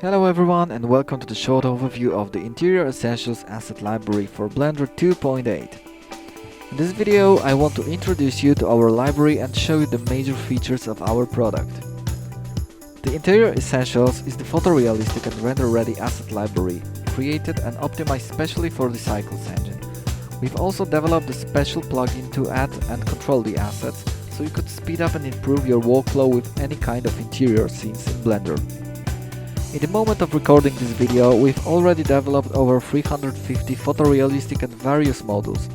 Hello everyone and welcome to the short overview of the Interior Essentials Asset Library for Blender 2.8. In this video I want to introduce you to our library and show you the major features of our product. The Interior Essentials is the photorealistic and render-ready asset library, created and optimized specially for the Cycles engine. We've also developed a special plugin to add and control the assets, so you could speed up and improve your workflow with any kind of interior scenes in Blender. In the moment of recording this video, we've already developed over 350 photorealistic and various models.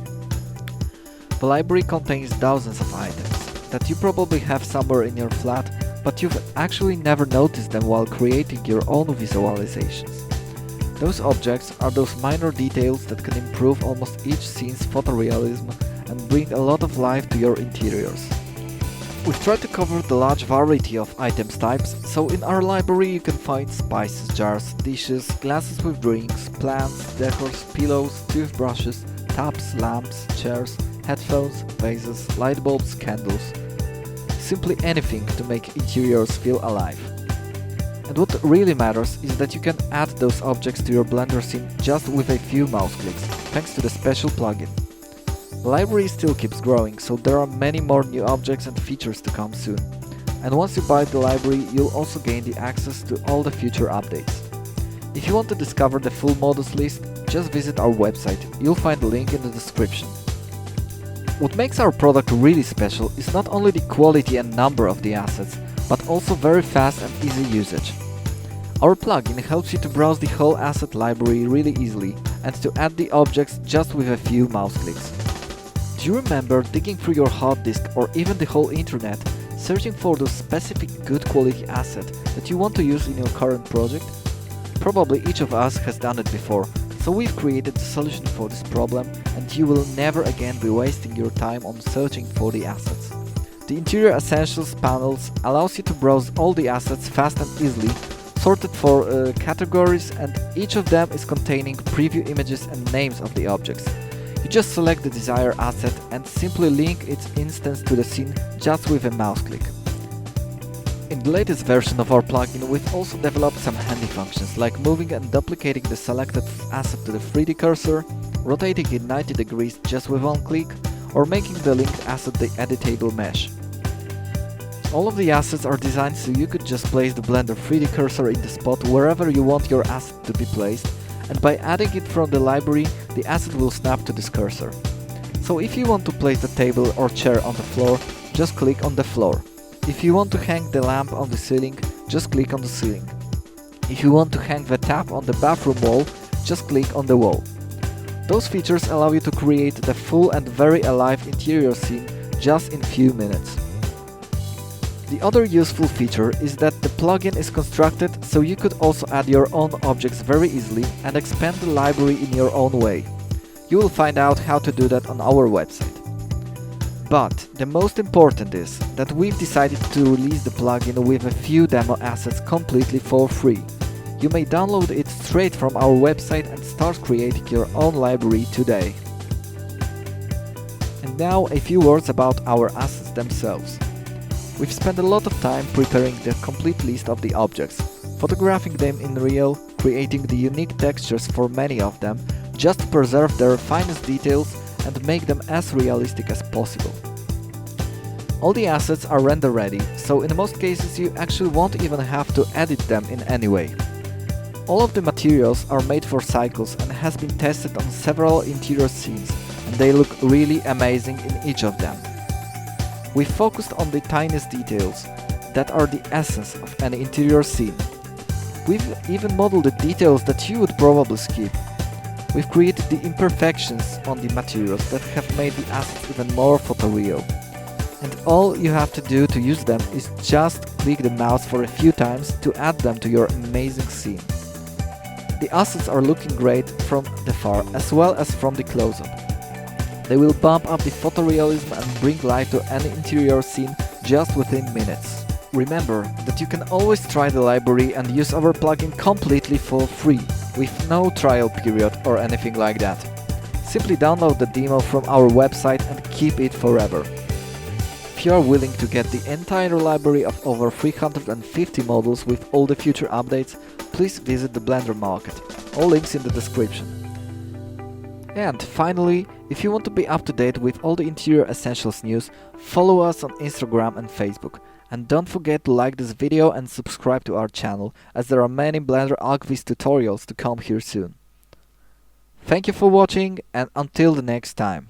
The library contains thousands of items that you probably have somewhere in your flat, but you've actually never noticed them while creating your own visualizations. Those objects are those minor details that can improve almost each scene's photorealism and bring a lot of life to your interiors. We've tried to cover the large variety of items types, so in our library you can find spices jars, dishes, glasses with drinks, plants, decors, pillows, toothbrushes, taps, lamps, chairs, headphones, vases, light bulbs, candles. Simply anything to make interiors feel alive. And what really matters is that you can add those objects to your Blender scene just with a few mouse clicks, thanks to the special plugin. The library still keeps growing, so there are many more new objects and features to come soon. And once you buy the library, you'll also gain the access to all the future updates. If you want to discover the full models list, just visit our website, you'll find the link in the description. What makes our product really special is not only the quality and number of the assets, but also very fast and easy usage. Our plugin helps you to browse the whole asset library really easily and to add the objects just with a few mouse clicks. Do you remember digging through your hard disk or even the whole internet, searching for those specific good quality asset that you want to use in your current project? Probably each of us has done it before, so we've created a solution for this problem and you will never again be wasting your time on searching for the assets. The Interior Essentials panels allows you to browse all the assets fast and easily, sorted for categories, and each of them is containing preview images and names of the objects. You just select the desired asset and simply link its instance to the scene just with a mouse click. In the latest version of our plugin, we've also developed some handy functions like moving and duplicating the selected asset to the 3D cursor, rotating it 90 degrees just with one click, or making the linked asset the editable mesh. All of the assets are designed so you could just place the Blender 3D cursor in the spot wherever you want your asset to be placed, and by adding it from the library, the asset will snap to this cursor. So if you want to place the table or chair on the floor, just click on the floor. If you want to hang the lamp on the ceiling, just click on the ceiling. If you want to hang the tap on the bathroom wall, just click on the wall. Those features allow you to create the full and very alive interior scene just in few minutes. The other useful feature is that the plugin is constructed so you could also add your own objects very easily and expand the library in your own way. You will find out how to do that on our website. But the most important is that we've decided to release the plugin with a few demo assets completely for free. You may download it straight from our website and start creating your own library today. And now a few words about our assets themselves. We've spent a lot of time preparing the complete list of the objects, photographing them in real, creating the unique textures for many of them, just to preserve their finest details and make them as realistic as possible. All the assets are render ready, so in most cases you actually won't even have to edit them in any way. All of the materials are made for Cycles and has been tested on several interior scenes, and they look really amazing in each of them. We focused on the tiniest details that are the essence of an interior scene. We've even modeled the details that you would probably skip. We've created the imperfections on the materials that have made the assets even more photoreal. And all you have to do to use them is just click the mouse for a few times to add them to your amazing scene. The assets are looking great from the far as well as from the close-up. They will bump up the photorealism and bring life to any interior scene just within minutes. Remember that you can always try the library and use our plugin completely for free, with no trial period or anything like that. Simply download the demo from our website and keep it forever. If you are willing to get the entire library of over 350 models with all the future updates, please visit the Blender Market. All links in the description. And finally, if you want to be up to date with all the Interior Essentials news, follow us on Instagram and Facebook. And don't forget to like this video and subscribe to our channel, as there are many Blender ArcViz tutorials to come here soon. Thank you for watching, and until the next time.